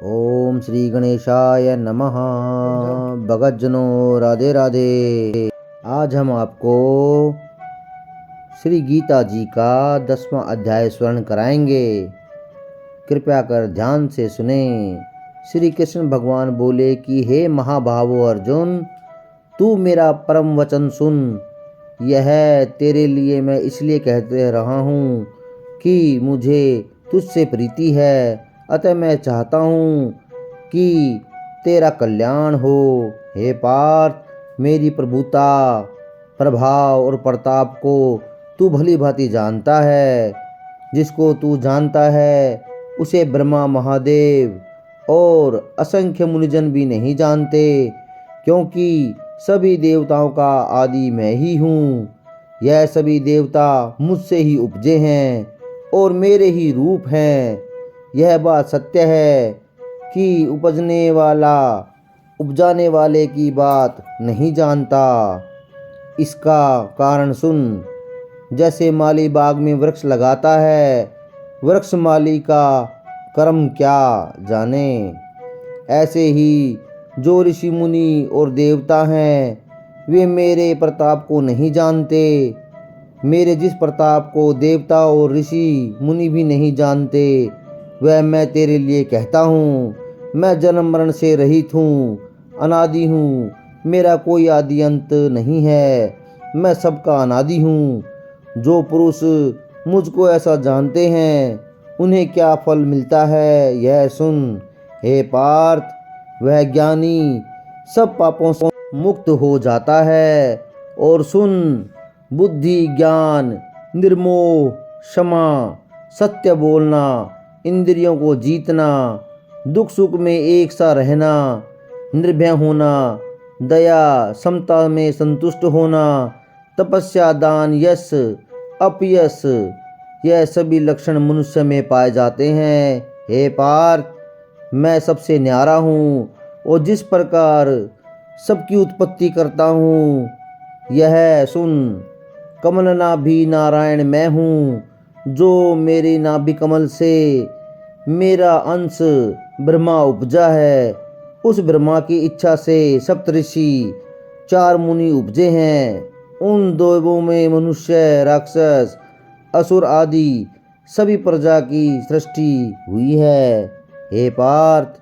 ओम श्री गणेशाय नमः। भगतजनों राधे राधे। आज हम आपको श्री गीता जी का 10वां अध्याय स्मरण कराएंगे। कृपया कर ध्यान से सुने। श्री कृष्ण भगवान बोले कि हे महाभावो अर्जुन, तू मेरा परम वचन सुन। यह तेरे लिए मैं इसलिए कहते रहा हूँ कि मुझे तुझसे प्रीति है, अतः मैं चाहता हूँ कि तेरा कल्याण हो। हे पार्थ, मेरी प्रभुता, प्रभाव और प्रताप को तू भली भांति जानता है। जिसको तू जानता है उसे ब्रह्मा, महादेव और असंख्य मुनिजन भी नहीं जानते, क्योंकि सभी देवताओं का आदि मैं ही हूँ। यह सभी देवता मुझसे ही उपजे हैं और मेरे ही रूप हैं। यह बात सत्य है कि उपजाने वाले की बात नहीं जानता। इसका कारण सुन। जैसे माली बाग में वृक्ष लगाता है, वृक्ष माली का कर्म क्या जाने, ऐसे ही जो ऋषि मुनि और देवता हैं वे मेरे प्रताप को नहीं जानते। मेरे जिस प्रताप को देवता और ऋषि मुनि भी नहीं जानते, वह मैं तेरे लिए कहता हूँ। मैं जन्म मरण से रहित हूँ, अनादि हूँ, मेरा कोई आदि अंत नहीं है। मैं सबका अनादि हूँ। जो पुरुष मुझको ऐसा जानते हैं उन्हें क्या फल मिलता है, यह सुन। हे पार्थ, वह ज्ञानी सब पापों से मुक्त हो जाता है। और सुन, बुद्धि, ज्ञान, निर्मोह, क्षमा, सत्य बोलना, इंद्रियों को जीतना, दुख सुख में एक सा रहना, निर्भय होना, दया, समता में संतुष्ट होना, तपस्या, दान, यश, अपयश, यह सभी लक्षण मनुष्य में पाए जाते हैं। हे पार्थ, मैं सबसे न्यारा हूँ और जिस प्रकार सबकी उत्पत्ति करता हूँ, यह सुन। कमल नाभि नारायण मैं हूँ। जो मेरे नाभि कमल से मेरा अंश ब्रह्मा उपजा है, उस ब्रह्मा की इच्छा से सप्तऋषि, 4 मुनि उपजे हैं। उन देवों में मनुष्य, राक्षस, असुर आदि सभी प्रजा की सृष्टि हुई है। हे पार्थ,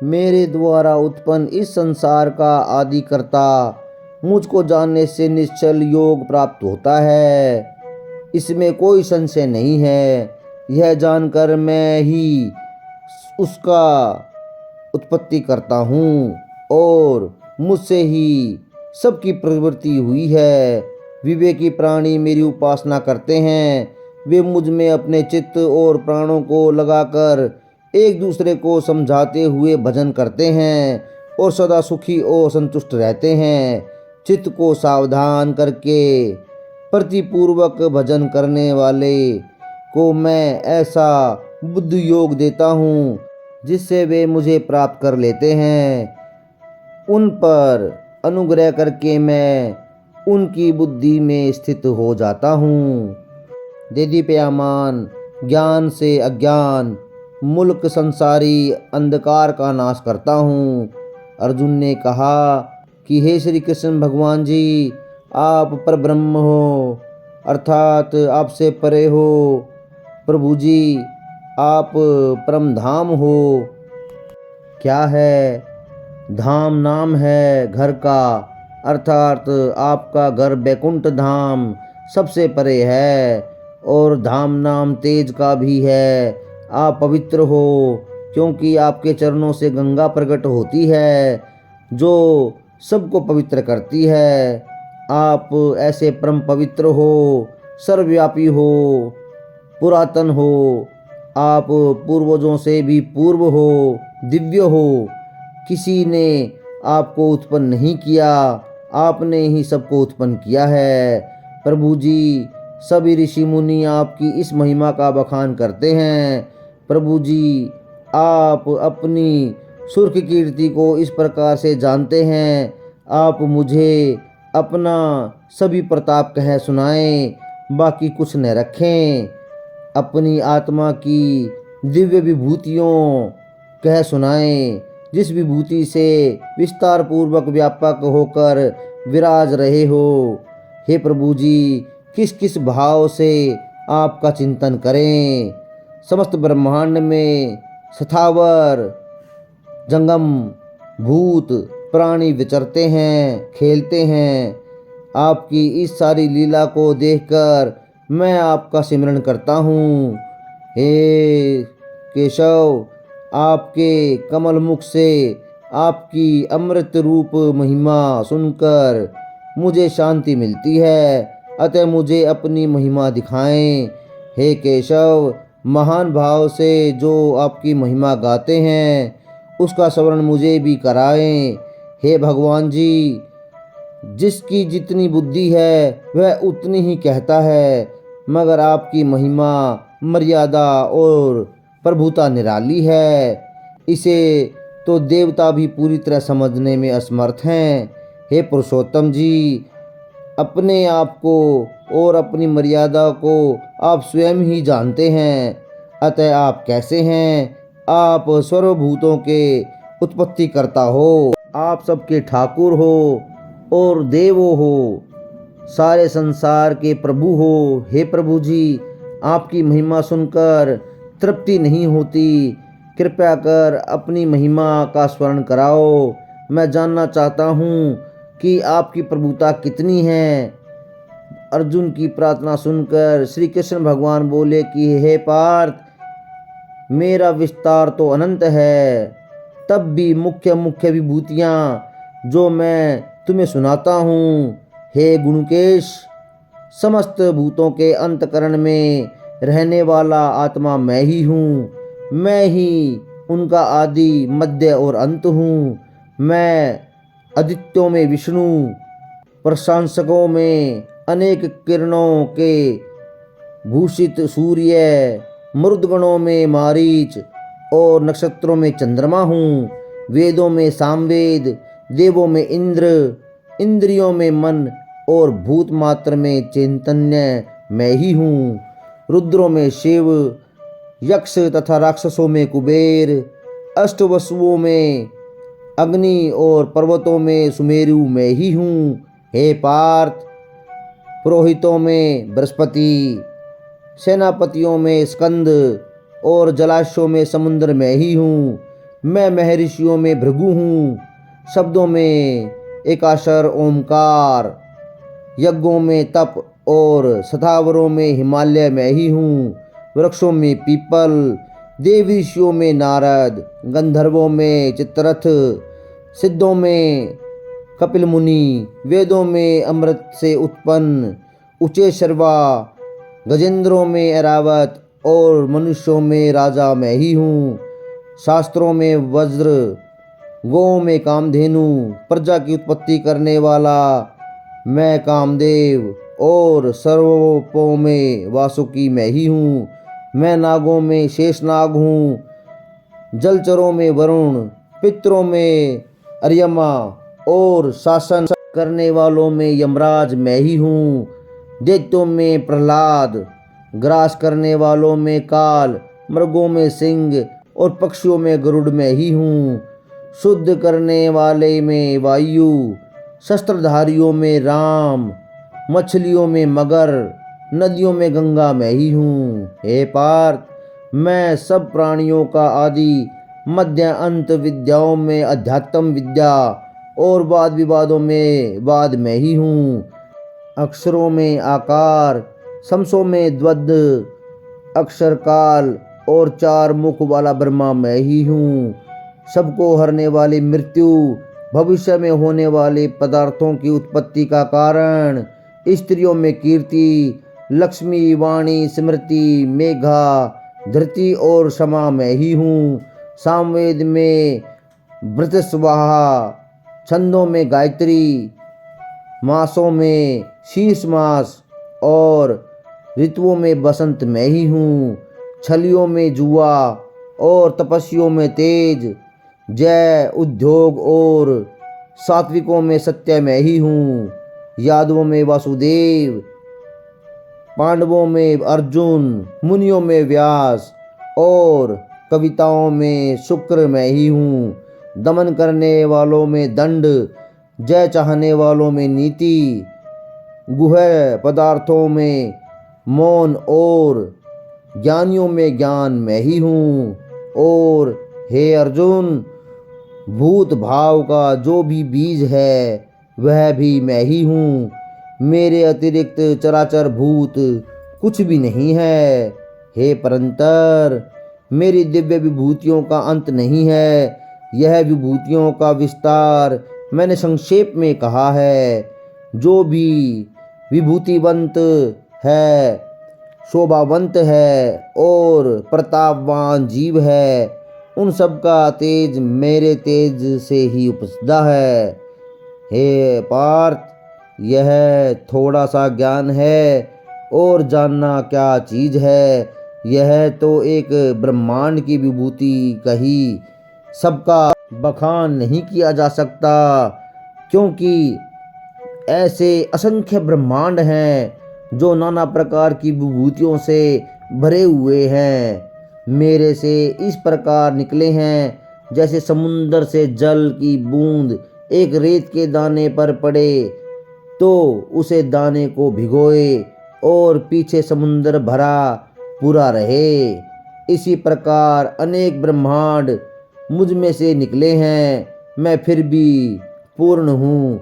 मेरे द्वारा उत्पन्न इस संसार का आदि कर्ता मुझको जानने से निश्चल योग प्राप्त होता है, इसमें कोई संशय नहीं है। यह जानकर मैं ही उसका उत्पत्ति करता हूँ और मुझसे ही सबकी प्रवृत्ति हुई है। विवेकी प्राणी मेरी उपासना करते हैं। वे मुझ में अपने चित्त और प्राणों को लगाकर एक दूसरे को समझाते हुए भजन करते हैं और सदा सुखी और संतुष्ट रहते हैं। चित्त को सावधान करके प्रतिपूर्वक भजन करने वाले को मैं ऐसा बुद्धि योग देता हूँ जिससे वे मुझे प्राप्त कर लेते हैं। उन पर अनुग्रह करके मैं उनकी बुद्धि में स्थित हो जाता हूँ। देदीप्यमान ज्ञान से अज्ञान, मुल्क संसारी अंधकार का नाश करता हूँ। अर्जुन ने कहा कि हे श्री कृष्ण भगवान जी, आप परब्रह्म हो, अर्थात आपसे परे हो। प्रभु जी, आप परम धाम हो। क्या है? धाम नाम है घर का, अर्थात आपका घर बैकुंठ धाम सबसे परे है और धाम नाम तेज का भी है। आप पवित्र हो क्योंकि आपके चरणों से गंगा प्रकट होती है जो सबको पवित्र करती है। आप ऐसे परम पवित्र हो, सर्वव्यापी हो, पुरातन हो। आप पूर्वजों से भी पूर्व हो, दिव्य हो। किसी ने आपको उत्पन्न नहीं किया, आपने ही सबको उत्पन्न किया है। प्रभु जी, सभी ऋषि मुनि आपकी इस महिमा का बखान करते हैं। प्रभु जी, आप अपनी सुर्ख कीर्ति को इस प्रकार से जानते हैं। आप मुझे अपना सभी प्रताप कह सुनाएं, बाकी कुछ न रखें। अपनी आत्मा की दिव्य विभूतियों कह सुनाएं, जिस विभूति से विस्तार पूर्वक व्यापक होकर विराज रहे हो। हे प्रभु जी, किस किस भाव से आपका चिंतन करें। समस्त ब्रह्मांड में स्थावर जंगम भूत प्राणी विचरते हैं, खेलते हैं। आपकी इस सारी लीला को देखकर मैं आपका सिमरन करता हूँ। हे केशव, आपके कमल मुख से आपकी अमृत रूप महिमा सुनकर मुझे शांति मिलती है, अतः मुझे अपनी महिमा दिखाएं। हे केशव, महान भाव से जो आपकी महिमा गाते हैं उसका स्मरण मुझे भी कराएं। हे भगवान जी, जिसकी जितनी बुद्धि है वह उतनी ही कहता है, मगर आपकी महिमा, मर्यादा और प्रभुता निराली है। इसे तो देवता भी पूरी तरह समझने में असमर्थ हैं। हे पुरुषोत्तम जी, अपने आप को और अपनी मर्यादा को आप स्वयं ही जानते हैं, अतः आप कैसे हैं? आप सर्वभूतों के उत्पत्ति करता हो, आप सबके ठाकुर हो और देवो हो, सारे संसार के प्रभु हो। हे प्रभु जी, आपकी महिमा सुनकर तृप्ति नहीं होती, कृपया कर अपनी महिमा का स्मरण कराओ। मैं जानना चाहता हूँ कि आपकी प्रभुता कितनी है। अर्जुन की प्रार्थना सुनकर श्री कृष्ण भगवान बोले कि हे पार्थ, मेरा विस्तार तो अनंत है, तब भी मुख्य मुख्य विभूतियाँ जो मैं तुम्हें सुनाता हूँ। हे गुणकेश, समस्त भूतों के अंतकरण में रहने वाला आत्मा मैं ही हूँ। मैं ही उनका आदि मध्य और अंत हूँ। मैं आदित्यों में विष्णु, प्रशंसकों में अनेक किरणों के भूषित सूर्य, मरुदगणों में मारीच और नक्षत्रों में चंद्रमा हूँ। वेदों में सामवेद, देवों में इंद्र, इंद्रियों में मन और भूत मात्र में चैतन्य मैं ही हूँ। रुद्रों में शिव, यक्ष तथा राक्षसों में कुबेर, अष्टवसुओं में अग्नि और पर्वतों में सुमेरु मैं ही हूँ। हे पार्थ, पुरोहितों में बृहस्पति, सेनापतियों में स्कंद और जलाशयों में समुद्र मैं ही हूँ। मैं महर्षियों में भृगु हूँ, शब्दों में एकाक्षर ओमकार, यज्ञों में तप और स्थावरों में हिमालय मैं ही हूँ। वृक्षों में पीपल, देवीषियों में नारद, गंधर्वों में चित्ररथ, सिद्धों में कपिल मुनि, वेदों में अमृत से उत्पन्न उच्चैःश्रवा, गजेंद्रों में ऐरावत और मनुष्यों में राजा मैं ही हूँ। शास्त्रों में वज्र, गौ में कामधेनु, प्रजा की उत्पत्ति करने वाला मैं कामदेव और सर्वोपों में वासुकी मैं ही हूँ। मैं नागों में शेषनाग हूँ, जलचरों में वरुण, पितरों में अर्यमा और शासन करने वालों में यमराज मैं ही हूँ। दैत्यों में प्रहलाद, ग्रास करने वालों में काल, मृगों में सिंह और पक्षियों में गरुड़ मैं ही हूँ। शुद्ध करने वाले में वायु, शस्त्रधारियों में राम, मछलियों में मगर, नदियों में गंगा मैं ही हूँ। हे पार्थ, मैं सब प्राणियों का आदि मध्य अंत, विद्याओं में अध्यात्म विद्या और वाद विवादों में वाद मैं ही हूँ। अक्षरों में आकार, शमसों में द्वद, अक्षर काल और चार मुख वाला ब्रह्मा मैं ही हूँ। सबको हरने वाली मृत्यु, भविष्य में होने वाले पदार्थों की उत्पत्ति का कारण, स्त्रियों में कीर्ति, लक्ष्मी, वाणी, स्मृति, मेघा, धृति और क्षमा मैं ही हूँ। सामवेद में वृत्रस्वाहा, छंदों में गायत्री, मासों में शीर्ष मास और ऋतुओं में बसंत मैं ही हूँ। छलियों में जुआ और तपस्वियों में तेज, जय, उद्योग और सात्विकों में सत्य मैं ही हूँ। यादवों में वासुदेव, पांडवों में अर्जुन, मुनियों में व्यास और कविताओं में शुक्र मैं ही हूँ, दमन करने वालों में दंड, जय चाहने वालों में नीति, गुह्य पदार्थों में मौन और ज्ञानियों में ज्ञान मैं ही हूँ। और हे अर्जुन, भूत भाव का जो भी बीज है वह भी मैं ही हूँ। मेरे अतिरिक्त चराचर भूत कुछ भी नहीं है। हे परंतर, मेरी दिव्य विभूतियों का अंत नहीं है। यह विभूतियों का विस्तार मैंने संक्षेप में कहा है। जो भी विभूतिवंत है, शोभावंत है और प्रतापवान जीव है, उन सब का तेज मेरे तेज से ही उपजता है। हे पार्थ, यह थोड़ा सा ज्ञान है और जानना क्या चीज है। यह तो एक ब्रह्मांड की विभूति कही, सबका बखान नहीं किया जा सकता, क्योंकि ऐसे असंख्य ब्रह्मांड हैं जो नाना प्रकार की विभूतियों से भरे हुए हैं। मेरे से इस प्रकार निकले हैं जैसे समुंदर से जल की बूंद एक रेत के दाने पर पड़े तो उसे दाने को भिगोए और पीछे समुंदर भरा पूरा रहे। इसी प्रकार अनेक ब्रह्मांड मुझ में से निकले हैं, मैं फिर भी पूर्ण हूँ।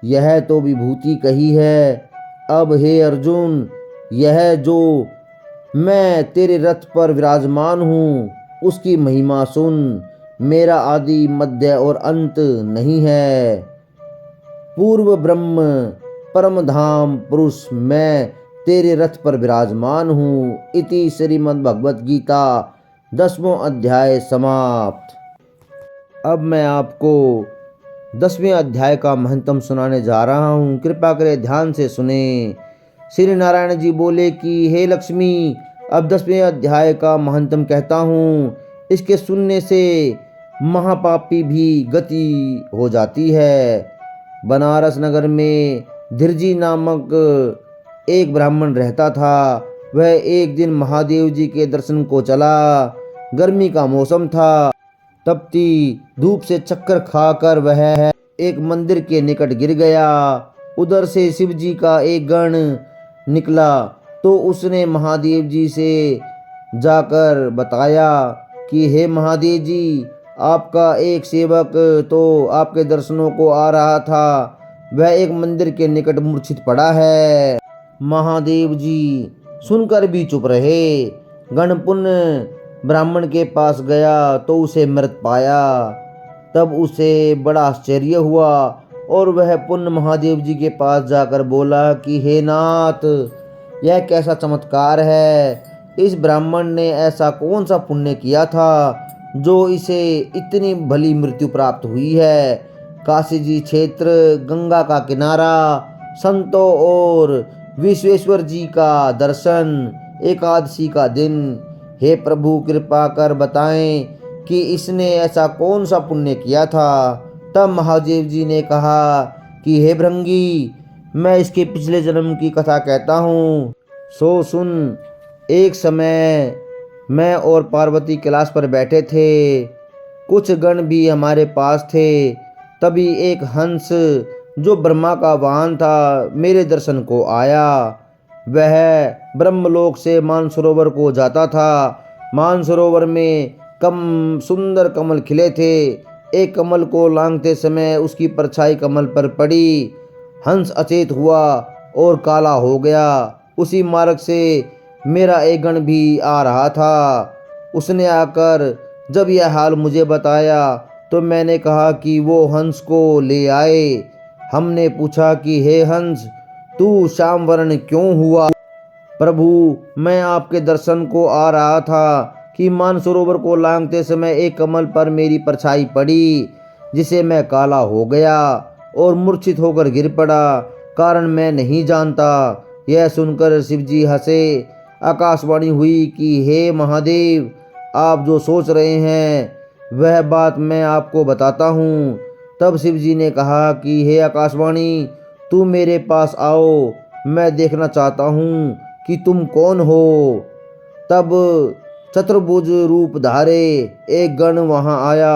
यह तो विभूति कही है। अब हे अर्जुन, यह जो मैं तेरे रथ पर विराजमान हूँ उसकी महिमा सुन। मेरा आदि मध्य और अंत नहीं है। पूर्व ब्रह्म परम धाम पुरुष मैं तेरे रथ पर विराजमान हूँ। इति श्रीमद् भगवत गीता 10वां अध्याय समाप्त। अब मैं आपको 10वें अध्याय का महत्तम सुनाने जा रहा हूँ। कृपा करें ध्यान से सुने। श्री नारायण जी बोले कि हे लक्ष्मी, अब 10वें अध्याय का महत्तम कहता हूँ। इसके सुनने से महापापी भी गति हो जाती है। बनारस नगर में धीरजी नामक एक ब्राह्मण रहता था। वह एक दिन महादेव जी के दर्शन को चला। गर्मी का मौसम था। तपती धूप से चक्कर खाकर वह एक मंदिर के निकट गिर गया। उधर से शिव जी का एक गण निकला तो उसने महादेव जी से जाकर बताया कि हे महादेव जी, आपका एक सेवक तो आपके दर्शनों को आ रहा था, वह एक मंदिर के निकट मूर्छित पड़ा है। महादेव जी सुनकर भी चुप रहे। गण पुण्य ब्राह्मण के पास गया तो उसे मृत पाया। तब उसे बड़ा आश्चर्य हुआ और वह पुण्य महादेव जी के पास जाकर बोला कि हे नाथ, यह कैसा चमत्कार है। इस ब्राह्मण ने ऐसा कौन सा पुण्य किया था जो इसे इतनी भली मृत्यु प्राप्त हुई है। काशी जी क्षेत्र, गंगा का किनारा, संतों और विश्वेश्वर जी का दर्शन, एकादशी का दिन। हे प्रभु, कृपा कर बताएं कि इसने ऐसा कौन सा पुण्य किया था। तब महादेव जी ने कहा कि हे भृंगी, मैं इसके पिछले जन्म की कथा कहता हूँ, सो सुन। एक समय मैं और पार्वती कैलाश पर बैठे थे। कुछ गण भी हमारे पास थे। तभी एक हंस जो ब्रह्मा का वाहन था मेरे दर्शन को आया। वह ब्रह्मलोक से मानसरोवर को जाता था। मानसरोवर में सुंदर कमल खिले थे। एक कमल को लांघते समय उसकी परछाई कमल पर पड़ी। हंस अचेत हुआ और काला हो गया। उसी मार्ग से मेरा एक गण भी आ रहा था। उसने आकर जब यह हाल मुझे बताया तो मैंने कहा कि वो हंस को ले आए। हमने पूछा कि हे हंस, तू श्याम वर्ण क्यों हुआ। प्रभु, मैं आपके दर्शन को आ रहा था कि मानसरोवर को लांघते समय एक कमल पर मेरी परछाई पड़ी, जिसे मैं काला हो गया और मूर्छित होकर गिर पड़ा। कारण मैं नहीं जानता। यह सुनकर शिवजी हंसे। आकाशवाणी हुई कि हे महादेव, आप जो सोच रहे हैं वह बात मैं आपको बताता हूँ। तब शिवजी ने कहा कि हे आकाशवाणी, तू मेरे पास आओ, मैं देखना चाहता हूँ कि तुम कौन हो। तब चतुर्भुज रूप धारे एक गण वहां आया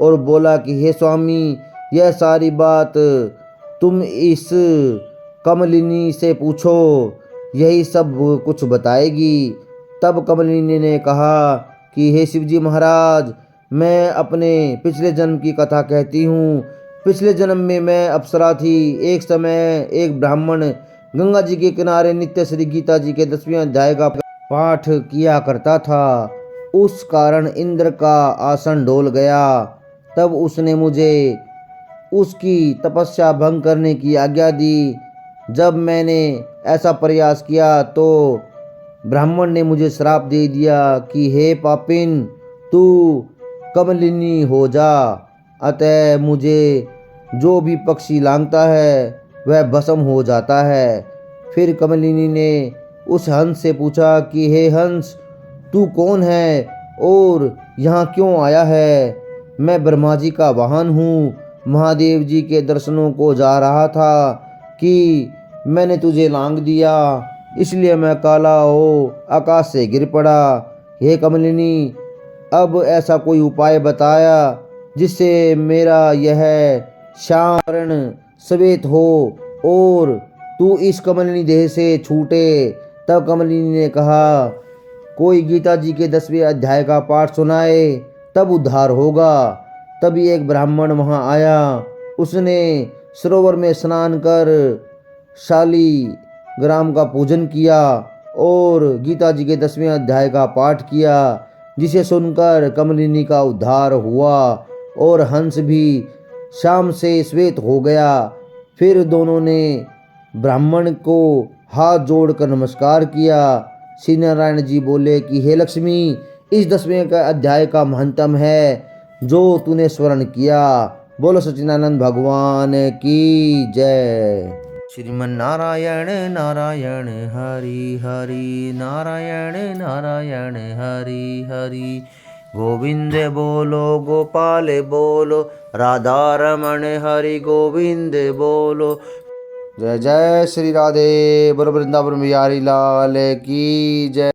और बोला कि हे स्वामी, यह सारी बात तुम इस कमलिनी से पूछो, यही सब कुछ बताएगी। तब कमलिनी ने कहा कि हे शिवजी महाराज, मैं अपने पिछले जन्म की कथा कहती हूँ। पिछले जन्म में मैं अप्सरा थी। एक समय एक ब्राह्मण गंगा जी के किनारे नित्य श्री गीता जी के 10वें अध्याय का पाठ किया करता था। उस कारण इंद्र का आसन डोल गया। तब उसने मुझे उसकी तपस्या भंग करने की आज्ञा दी। जब मैंने ऐसा प्रयास किया तो ब्राह्मण ने मुझे श्राप दे दिया कि हे पापिन, तू कमलिनी हो जा। अतः मुझे जो भी पक्षी लांघता है वह भस्म हो जाता है। फिर कमलिनी ने उस हंस से पूछा कि हे हंस, तू कौन है और यहाँ क्यों आया है? मैं ब्रह्मा जी का वाहन हूँ। महादेव जी के दर्शनों को जा रहा था कि मैंने तुझे लांघ दिया, इसलिए मैं काला हो आकाश से गिर पड़ा। हे कमलिनी, अब ऐसा कोई उपाय बताया जिससे मेरा यह श्याम वर्ण श्वेत हो और तू इस कमलिनी देह से छूटे। तब कमलिनी ने कहा, कोई गीता जी के 10वें अध्याय का पाठ सुनाए, तब उद्धार होगा। तभी एक ब्राह्मण वहां आया। उसने सरोवर में स्नान कर शालिग्राम का पूजन किया और गीता जी के 10वें अध्याय का पाठ किया, जिसे सुनकर कमलिनी का उद्धार हुआ और हंस भी शाम से श्वेत हो गया। फिर दोनों ने ब्राह्मण को हाथ जोड़कर नमस्कार किया। श्री नारायण जी बोले कि हे लक्ष्मी, इस 10वें का अध्याय का महत्तम है जो तूने स्मरण किया। बोलो सच्चिदानंद भगवान की जय। श्रीमन नारायण नारायण हरि हरि, नारायण नारायण हरि हरि। गोविंद बोलो गोपाल बोलो, राधा रमण हरि गोविंद बोलो। जय जय श्री राधे। बोलो वृंदावन बिहारी लाल की जय।